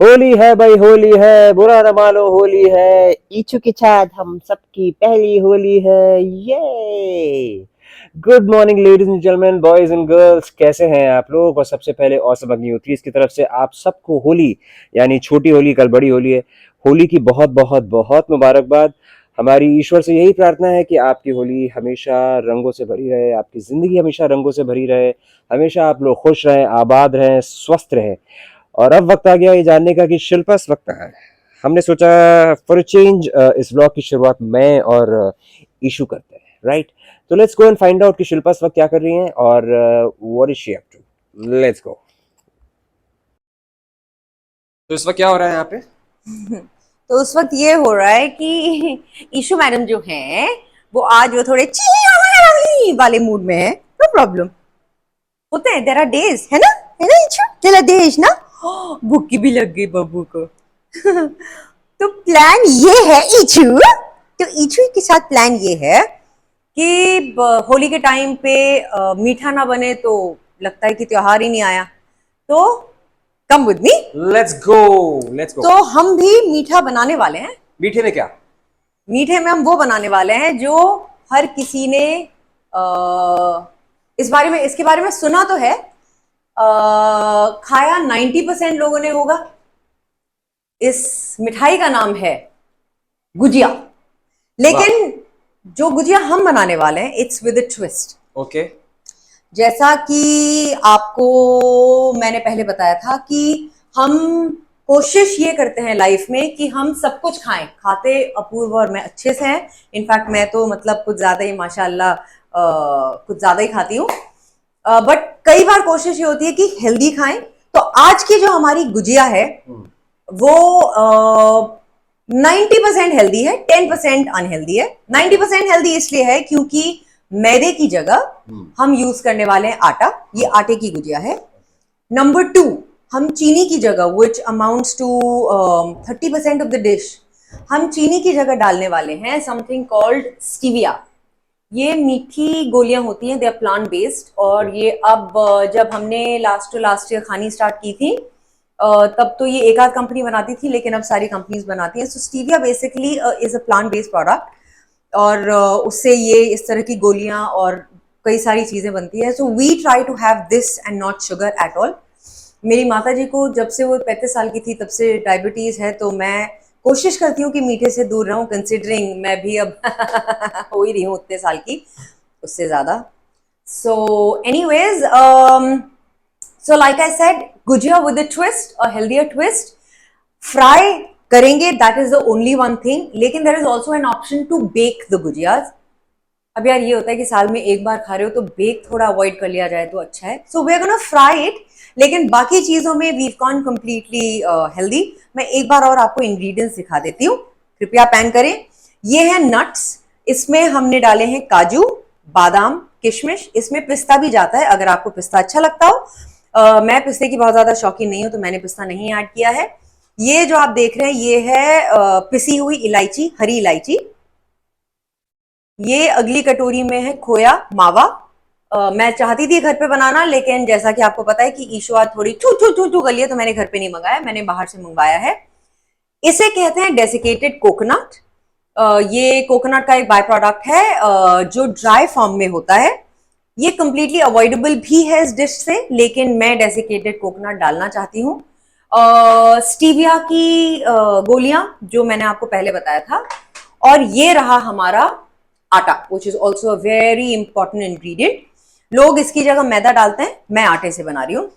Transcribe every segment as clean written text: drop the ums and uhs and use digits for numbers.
होली है भाई, होली है, बुरा न मानो होली है। इचू के साथ हम सबकी पहली होली है। ये good morning ladies and gentleman, boys and girls, कैसे हैं आप लोग। और सबसे पहले औसम अग्निहोत्री की तरफ से आप सबको होली, यानी छोटी होली, कल बड़ी होली है, होली की बहुत बहुत बहुत मुबारकबाद। हमारी ईश्वर से यही प्रार्थना है कि आपकी होली हमेशा रंगों से भरी रहे, आपकी जिंदगी हमेशा रंगों से भरी रहे, हमेशा आप लोग खुश रहें, आबाद रहें, स्वस्थ रहें। और अब वक्त आ गया ये जानने का कि शिल्पा इस वक्त कहाँ है। हमने सोचा फॉर अ चेंज इस ब्लॉग की शुरुआत मैं और ईशू करते हैं, राइट। तो let's go and find out कि शिल्पा इस वक्त क्या कर रही हैं और what is she up to. Let's go. तो इस वक्त क्या हो रहा है यहाँ पे? तो उस वक्त ये हो रहा है कि ईशू मैडम जो हैं वो आज वो थोड़े ची वाले मूड में है। नो प्रॉब्लम, होते हैं, देयर आर डेज, है ना ईशू, चला डेज ना। भूखी भी लग गई बब्बू को। तो प्लान ये है ईशू, तो ईशू के साथ प्लान ये है कि होली के टाइम पे मीठा ना बने तो लगता है कि त्योहार ही नहीं आया। तो come with me, let's go, let's go. तो हम भी मीठा बनाने वाले हैं। मीठे में क्या? मीठे में हम वो बनाने वाले हैं जो हर किसी ने इसके बारे में सुना तो है, खाया 90% लोगों ने होगा। इस मिठाई का नाम है गुजिया। लेकिन जो गुजिया हम बनाने वाले हैं, it's with a twist. Okay. जैसा कि आपको मैंने पहले बताया था कि हम कोशिश ये करते हैं लाइफ में कि हम सब कुछ खाएं, खाते अपूर्व और मैं अच्छे से हैं। इनफैक्ट मैं तो मतलब कुछ ज्यादा ही माशाल्लाह कुछ ज्यादा ही खाती हूँ। बट कई बार कोशिश ये होती है कि हेल्दी खाएं। तो आज की जो हमारी गुजिया है वो 90% हेल्दी है, 10% अनहेल्दी है। 90% हेल्दी इसलिए है क्योंकि मैदे की जगह हम यूज करने वाले हैं आटा। ये आटे की गुजिया है। नंबर 2, हम चीनी की जगह, which amounts to 30% of the dish, हम चीनी की जगह डालने वाले हैं समथिंग कॉल्ड स्टीविया। ये मीठी गोलियां होती हैं, दे आर प्लांट बेस्ड। और ये अब जब हमने लास्ट टू लास्ट ईयर खानी स्टार्ट की थी तब तो ये एक आध कंपनी बनाती थी, लेकिन अब सारी कंपनीज बनाती हैं। So stevia basically is a plant based product, और उससे ये इस तरह की गोलियां और कई सारी चीजें बनती है। So we try to have this and not sugar at all. मेरी माता जी को जब से वो 35 साल की थी तब से डायबिटीज है, तो मैं कोशिश करती हूँ कि मीठे से दूर रहूं, कंसिडरिंग मैं भी अब हो ही रही हूँ उतने साल की, उससे ज्यादा। So anyways, so like I said, gujiya with a twist, a healthier twist. Fry करेंगे, that is the only one thing. लेकिन there is also an option to bake the gujiyas. अब यार ये होता है कि साल में एक बार खा रहे हो तो बेक थोड़ा अवॉइड कर लिया जाए तो अच्छा है। So we are gonna fry it. लेकिन बाकी चीजों में वी गॉन कंप्लीटली हेल्दी। मैं एक बार और आपको इंग्रेडिएंट्स दिखा देती हूँ, कृपया पैन करें। ये है नट्स। इसमें हमने डाले हैं काजू, बादाम, किशमिश। इसमें पिस्ता भी जाता है अगर आपको पिस्ता अच्छा लगता हो। मैं पिस्ते की बहुत ज्यादा शौकीन नहीं हूं तो मैंने पिस्ता नहीं ऐड किया है। ये जो आप देख रहे हैं ये है पिसी हुई इलायची, हरी इलायची। ये अगली कटोरी में है खोया, मावा। मैं चाहती थी घर पे बनाना, लेकिन जैसा कि आपको पता है कि ईशु आज थोड़ी छू छू छू छू कर लिया, तो मैंने घर पे नहीं मंगाया, मैंने बाहर से मंगवाया है। इसे कहते हैं डेसिकेटेड कोकोनट। ये कोकोनट का एक बाय प्रोडक्ट है जो ड्राई फॉर्म में होता है। ये कंप्लीटली अवॉइडेबल भी है इस डिश से, लेकिन मैं डेसिकेटेड कोकोनट डालना चाहती हूँ। स्टीविया की गोलियां जो मैंने आपको पहले बताया था। और ये रहा हमारा आटा, which is also a very important ingredient. लोग इसकी जगह मैदा डालते हैं, मैं आटे से बना रही हूँ।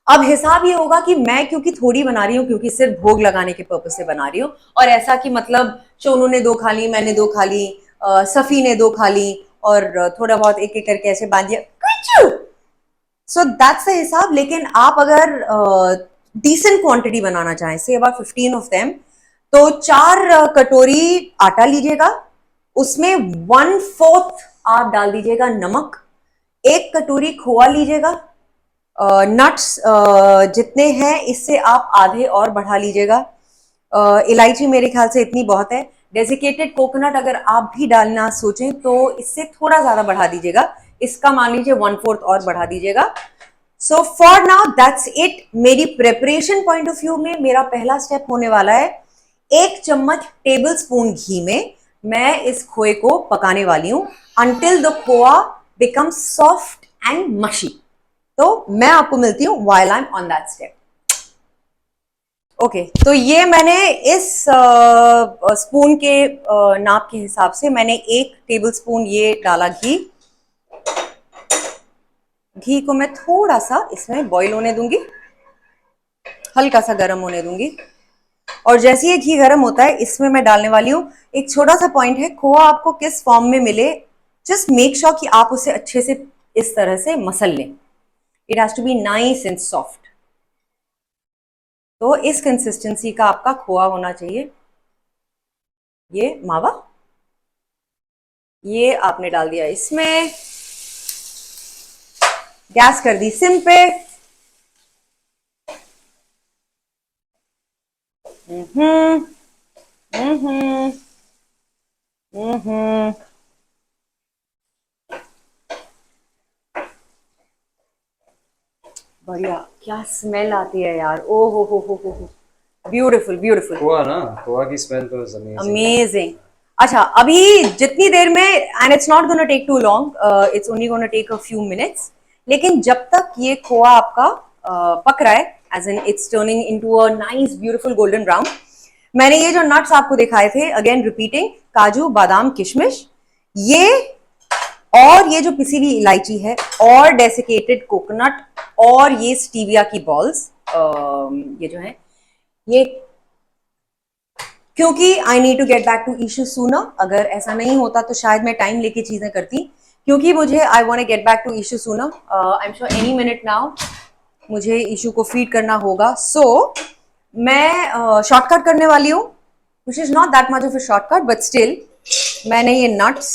अब हिसाब ये होगा कि मैं क्योंकि थोड़ी बना रही हूँ, क्योंकि सिर्फ भोग लगाने के पर्पज से बना रही हूँ। और ऐसा कि मतलब सोनू ने 2 खा ली, मैंने 2 खा ली, सफी ने 2 खा ली, और थोड़ा बहुत एक एक करके ऐसे बांध दिया। सो दैट्स द हिसाब। लेकिन आप अगर डिसेंट क्वांटिटी बनाना चाहें, से अबाउट 15 ऑफ देम, तो 4 कटोरी आटा लीजिएगा। उसमें 1/4 आप डाल दीजिएगा नमक। 1 कटोरी खोआ लीजिएगा। नट्स जितने हैं इससे आप आधे और बढ़ा लीजिएगा। इलायची मेरे ख्याल से इतनी बहुत है। डेसिकेटेड कोकोनट अगर आप भी डालना सोचें तो इससे थोड़ा ज्यादा बढ़ा दीजिएगा, इसका मान लीजिए 1/4 और बढ़ा दीजिएगा। So for now that's it. मेरी प्रेपरेशन पॉइंट ऑफ व्यू में मेरा पहला स्टेप होने वाला है, 1 चम्मच टेबल स्पून घी में मैं इस खोए को पकाने वाली हूं until the khoa becomes soft and मशी। तो मैं आपको मिलती हूं while I am on that step. Okay, तो ये मैंने इस स्पून के नाप के हिसाब से मैंने 1 टेबल स्पून ये डाला घी। घी को मैं थोड़ा सा इसमें बॉईल होने दूंगी, हल्का सा गर्म होने दूंगी। और जैसे ये घी गर्म होता है इसमें मैं डालने वाली हूँ, एक छोटा सा पॉइंट है, खोआ आपको किस फॉर्म में मिले, जस्ट मेक श्योर कि आप उसे अच्छे से इस तरह से मसल लें। It has to be nice and soft. तो इस कंसिस्टेंसी का आपका खोआ होना चाहिए। ये मावा ये आपने डाल दिया इसमें, गैस कर दी सिम पे। बढ़िया, क्या स्मेल आती है यार, ओ हो, ब्यूटीफुल ब्यूटीफुल। खोआ ना, खोआ की स्मेल तो अमेजिंग। अच्छा, अभी जितनी देर में, and it's not gonna take too long, it's only gonna take a few minutes, लेकिन जब तक ये खोआ आपका पक रहा है, as in it's turning into a nice beautiful golden brown, मैंने ये जो नट्स आपको दिखाए थे, अगेन रिपीटिंग, काजू बादाम किशमिश, ये और ये जो पिसी हुई इलायची है, और डेसिकेटेड कोकोनट, और ये स्टीविया की बॉल्स, ये जो है ये, क्योंकि I need to get back to Ishu soon. अगर ऐसा नहीं होता तो शायद मैं टाइम लेके चीजें करती, क्योंकि मुझे I want get back to Ishu soon. I am sure any minute now मुझे इशू को फीड करना होगा। सो मैं शॉर्टकट करने वाली हूँ, which is not that much of a shortcut, but still मैंने ये नट्स,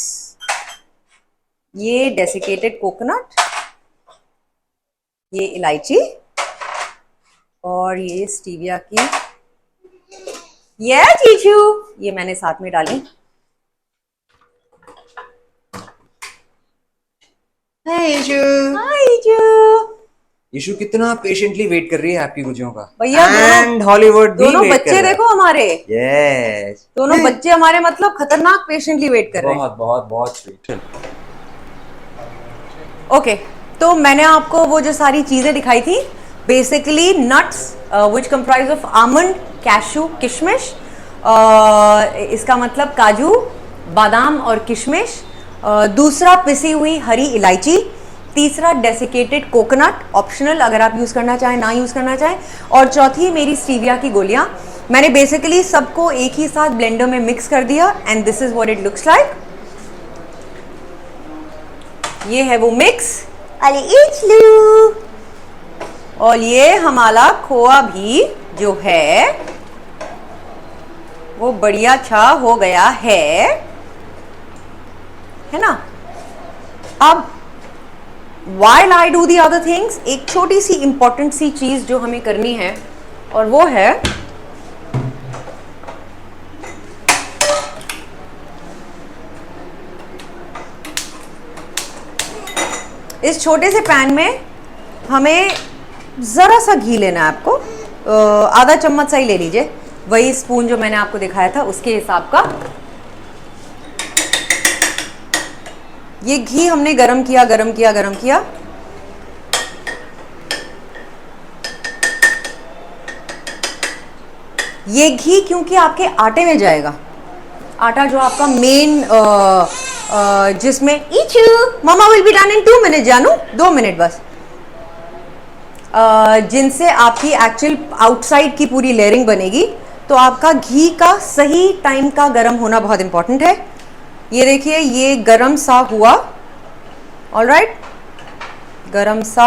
ये डेसिकेटेड कोकोनट, ये इलायची, और ये स्टीविया की, ये चीचू, ये मैंने साथ में डाली। यीशु कितना पेशेंटली वेट कर रही है आपकी गुजियों का। भैया एंड हॉलीवुड भी दोनों वेट कर बच्चे रहा है। देखो हमारे, यस, दोनों बच्चे हमारे मतलब खतरनाक पेशेंटली वेट कर रहे हैं। बहुत बहुत बहुत स्वीट। ओके, तो मैंने आपको वो जो सारी चीजें दिखाई थी, basically nuts which comprise of almond, cashew, किशमिश, इसका मतलब काजू बादाम और किशमिश, दूसरा पिसी हुई हरी इलायची, तीसरा डेसिकेटेड कोकोनट, ऑप्शनल अगर आप यूज करना चाहें ना यूज करना चाहें, और चौथी मेरी स्टीविया की गोलियां। मैंने बेसिकली सबको एक ही साथ ब्लेंडर में मिक्स कर दिया, and this is what it looks like. ये है वो मिक्स, अरे इचलू, और ये हमारा खोआ भी जो है वो बढ़िया अच्छा हो गया है ना। अब while I do the other things, एक छोटी सी इंपॉर्टेंट सी चीज जो हमें करनी है, और वो है इस छोटे से पैन में हमें जरा सा घी लेना है आपको, आधा चम्मच सा ही ले लीजिए, वही स्पून जो मैंने आपको दिखाया था उसके हिसाब का। ये घी हमने गरम किया गरम किया गरम किया, ये घी क्योंकि आपके आटे में जाएगा, आटा जो आपका मेन जिसमें Ichu mama will be done in 2 minute, जानू 2 मिनट बस, जिनसे आपकी एक्चुअल आउटसाइड की पूरी लेयरिंग बनेगी। तो आपका घी का सही टाइम का गरम होना बहुत इंपॉर्टेंट है। ये देखिए ये गरम सा हुआ, ऑलराइट, गरम सा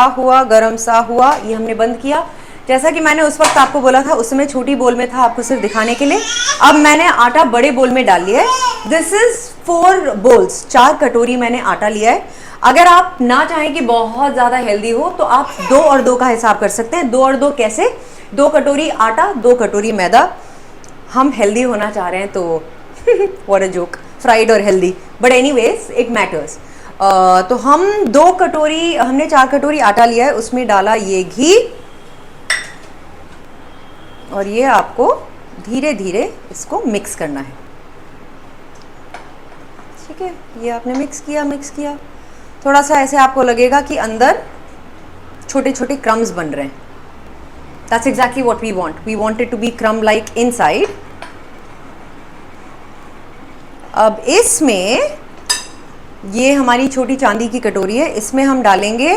हुआ, ये हमने बंद किया। जैसा कि मैंने उस वक्त आपको बोला था, उस समय छोटी बोल में था आपको सिर्फ दिखाने के लिए। अब मैंने आटा बड़े बोल में डाल लिया है। दिस इज 4 बोल्स, 4 कटोरी मैंने आटा लिया है। अगर आप ना चाहें कि बहुत ज्यादा हेल्दी हो तो आप 2 और 2 का हिसाब कर सकते हैं। 2 और 2 कैसे? 2 कटोरी आटा, 2 कटोरी मैदा। हम हेल्दी होना चाह रहे हैं तो व्हाट अ जोक, फ्राइड और healthy, but anyways it matters. तो हमने 4 कटोरी आटा लिया है, उसमें डाला ये घी, और ये आपको धीरे धीरे इसको मिक्स करना है। ठीक है, ये आपने मिक्स किया। थोड़ा सा ऐसे आपको लगेगा कि अंदर छोटे छोटे क्रम्स बन रहे हैं। That's exactly what we want. We want it to be crumb-like inside. अब इसमें ये हमारी छोटी चांदी की कटोरी है, इसमें हम डालेंगे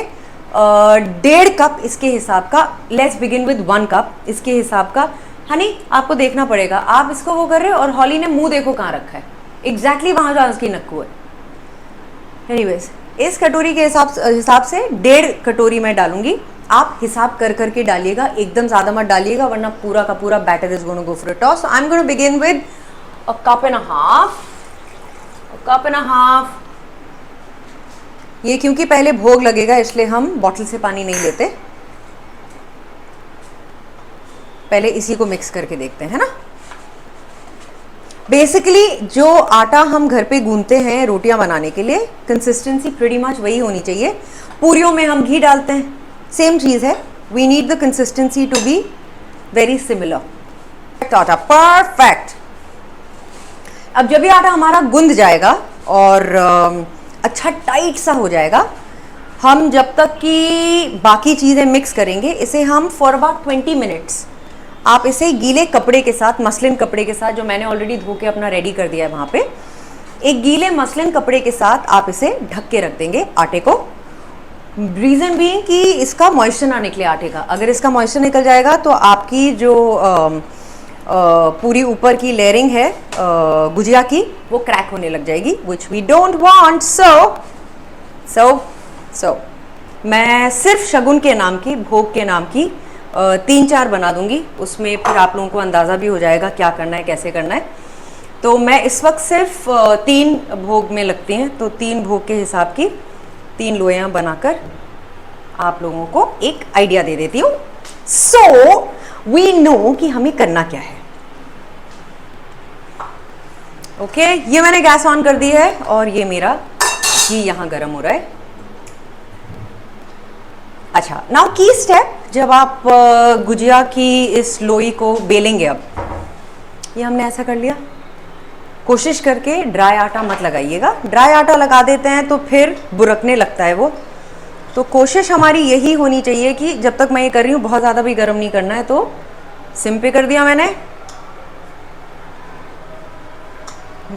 1.5 कप इसके हिसाब का। लेट्स बिगिन विद 1 कप इसके हिसाब का। हनी, आपको देखना पड़ेगा, आप इसको वो कर रहे हो और हॉली ने मुंह देखो कहाँ रखा है, एग्जैक्टली वहां जहाँ उसकी नक्कू है। एनीवेज, इस कटोरी के हिसाब से 1.5 कटोरी मैं डालूंगी। आप हिसाब कर करके डालिएगा, एकदम ज़्यादा मत डालिएगा वरना पूरा का पूरा batter is going to go for a toss. I am going to begin with a cup and a half. ये क्योंकि पहले भोग लगेगा इसलिए हम बॉटल से पानी नहीं लेते, पहले इसी को मिक्स करके देखते हैं ना। बेसिकली जो आटा हम घर पे गूंथते हैं रोटियां बनाने के लिए, कंसिस्टेंसी प्रीटी मच वही होनी चाहिए। पूरियों में हम घी डालते हैं, सेम चीज है। We need the consistency to be very similar. आटा परफेक्ट। अब जब ये आटा हमारा गूंद जाएगा और अच्छा टाइट सा हो जाएगा, हम जब तक कि बाकी चीज़ें मिक्स करेंगे, इसे हम फॉर अबाउट 20 मिनट्स आप इसे गीले कपड़े के साथ, मसलिन कपड़े के साथ, जो मैंने ऑलरेडी धो के अपना रेडी कर दिया है वहाँ पे, एक गीले मसलिन कपड़े के साथ आप इसे ढक के रख देंगे आटे को। रीज़न भी कि इसका मॉइस्चर ना निकले आटे का। अगर इसका मॉइस्चर निकल जाएगा तो आपकी जो पूरी ऊपर की लेयरिंग है गुजिया की, वो क्रैक होने लग जाएगी, विच वी डोंट वांट। सो मैं सिर्फ शगुन के नाम की, भोग के नाम की 3-4 बना दूंगी, उसमें फिर आप लोगों को अंदाज़ा भी हो जाएगा क्या करना है, कैसे करना है। तो मैं इस वक्त सिर्फ 3 भोग में लगती हैं, तो 3 भोग के हिसाब की 3 लोइयाँ बनाकर आप लोगों को एक आइडिया दे देती हूँ। सो वी नो कि हमें करना क्या है। ओके, ये मैंने गैस ऑन कर दी है और ये मेरा घी यहाँ गर्म हो रहा है। अच्छा, नाउ की स्टेप, जब आप गुजिया की इस लोई को बेलेंगे, अब ये हमने ऐसा कर लिया। कोशिश करके ड्राई आटा मत लगाइएगा, ड्राई आटा लगा देते हैं तो फिर बुरकने लगता है वो। तो कोशिश हमारी यही होनी चाहिए कि जब तक मैं ये कर रही हूँ, बहुत ज़्यादा भी गर्म नहीं करना है। तो सिम पे कर दिया मैंने।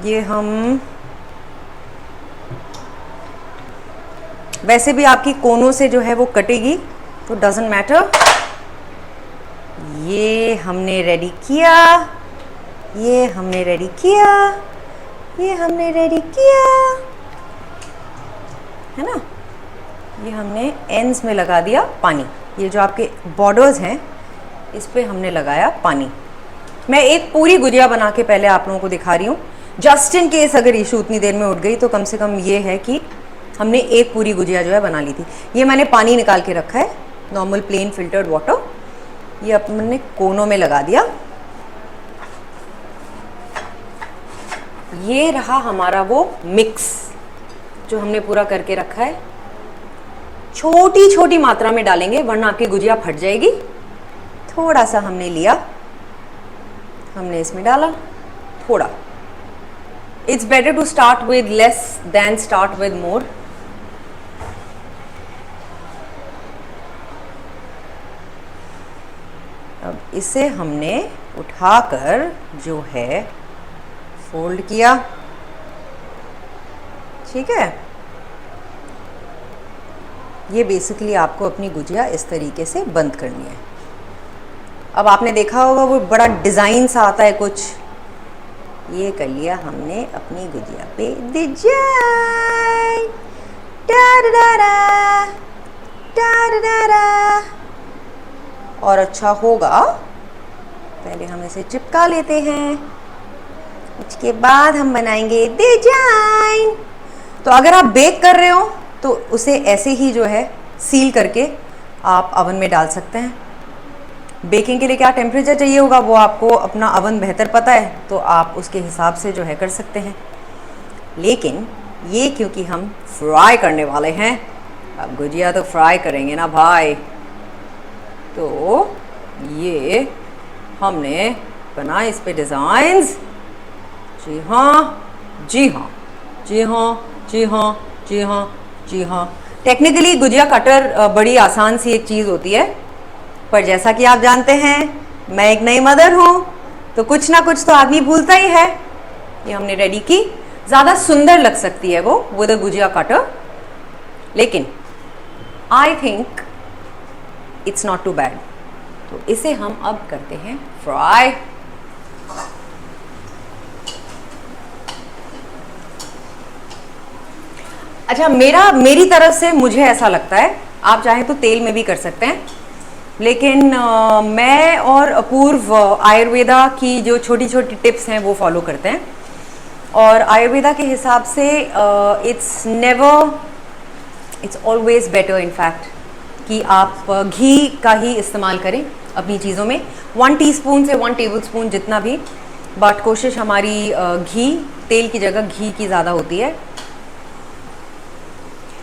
ये हम वैसे भी आपकी कोनों से जो है वो कटेगी, तो डजंट मैटर। ये हमने रेडी किया, ये हमने रेडी किया, ये हमने रेडी किया, है ना। ये हमने एंड्स में लगा दिया पानी। ये जो आपके बॉर्डर्स हैं, इस पे हमने लगाया पानी। मैं एक पूरी गुजिया बना के पहले आप लोगों को दिखा रही हूँ, जस्ट इन केस अगर इशू उतनी देर में उठ गई, तो कम से कम ये है कि हमने एक पूरी गुजिया जो है बना ली थी। ये मैंने पानी निकाल के रखा है, नॉर्मल प्लेन फिल्टर्ड वाटर। ये अपने कोनों में लगा दिया। ये रहा हमारा वो मिक्स जो हमने पूरा करके रखा है। छोटी छोटी मात्रा में डालेंगे वरना आपकी गुजिया फट जाएगी। थोड़ा सा हमने लिया, हमने इसमें डाला थोड़ा। It's better to start with less than start with more. अब इसे हमने उठाकर जो है फोल्ड किया, ठीक है। ये बेसिकली आपको अपनी गुजिया इस तरीके से बंद करनी है। अब आपने देखा होगा वो बड़ा डिज़ाइन सा आता है कुछ, ये कर लिया हमने अपनी गुजिया पे डिजाइन। और अच्छा होगा, पहले हम इसे चिपका लेते हैं, उसके बाद हम बनाएंगे डिजाइन। तो अगर आप बेक कर रहे हो तो उसे ऐसे ही जो है सील करके आप ओवन में डाल सकते हैं। बेकिंग के लिए क्या टेम्परेचर चाहिए होगा वो आपको अपना ओवन बेहतर पता है, तो आप उसके हिसाब से जो है कर सकते हैं। लेकिन ये क्योंकि हम फ्राई करने वाले हैं। अब गुजिया तो फ्राई करेंगे ना भाई, तो ये हमने बनाए इस पे डिज़ाइंस। जी हाँ, जी हाँ, जी हाँ, जी हाँ, जी हाँ, जी हाँ। टेक्निकली गुजिया कटर बड़ी आसान सी एक चीज़ होती है, पर जैसा कि आप जानते हैं मैं एक नई मदर हूँ, तो कुछ ना कुछ तो आदमी भूलता ही है। ये हमने रेडी की। ज़्यादा सुंदर लग सकती है वो विद अ गुजिया कटर, लेकिन I think it's not too bad. तो इसे हम अब करते हैं फ्राई। अच्छा, मेरी तरफ से मुझे ऐसा लगता है, आप चाहें तो तेल में भी कर सकते हैं, लेकिन मैं और अपूर्व आयुर्वेदा की जो छोटी छोटी टिप्स हैं वो फॉलो करते हैं। और आयुर्वेदा के हिसाब से it's always better in fact कि आप घी का ही इस्तेमाल करें अपनी चीज़ों में। 1 टीस्पून से 1 टेबलस्पून जितना भी, बट कोशिश हमारी घी, तेल की जगह घी की ज़्यादा होती है।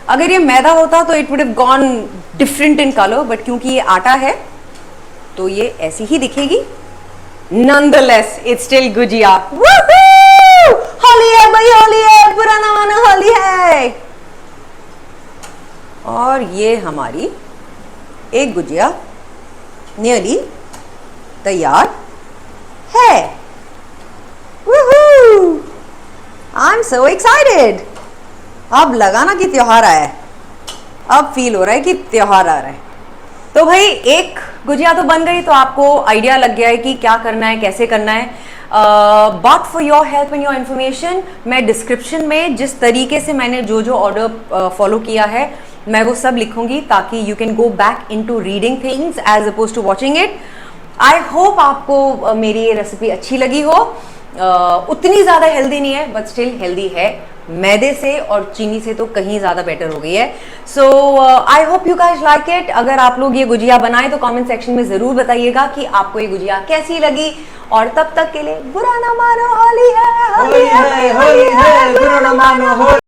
अगर ये मैदा होता तो it would have gone different in colour, but क्योंकि ये आटा है तो ये ऐसी ही दिखेगी। Nonetheless it's still gujiya. Holi है भाई, होली है, बुरा ना मानो, होली है। और ये हमारी एक गुजिया नियरली तैयार है। I am so excited. अब लगा ना कि त्योहार आया है, अब फील हो रहा है कि त्योहार आ रहा है। तो भाई एक गुजिया तो बन गई, तो आपको आइडिया लग गया है कि क्या करना है, कैसे करना है। But for your help and your information, मैं डिस्क्रिप्शन में जिस तरीके से मैंने जो जो ऑर्डर फॉलो किया है मैं वो सब लिखूंगी, ताकि you can go back into reading things as oppose to watching it. I hope आपको मेरी ये रेसिपी अच्छी लगी हो। उतनी ज़्यादा हेल्दी नहीं है, बट स्टिल हेल्दी है। मैदे से और चीनी से तो कहीं ज़्यादा बेटर हो गई है। So I hope you guys like it. अगर आप लोग ये गुजिया बनाएं तो कमेंट सेक्शन में ज़रूर बताइएगा कि आपको ये गुजिया कैसी लगी। और तब तक के लिए बुरा ना मानो, होली है, होली है, होली है, बुरा ना मानो, होली।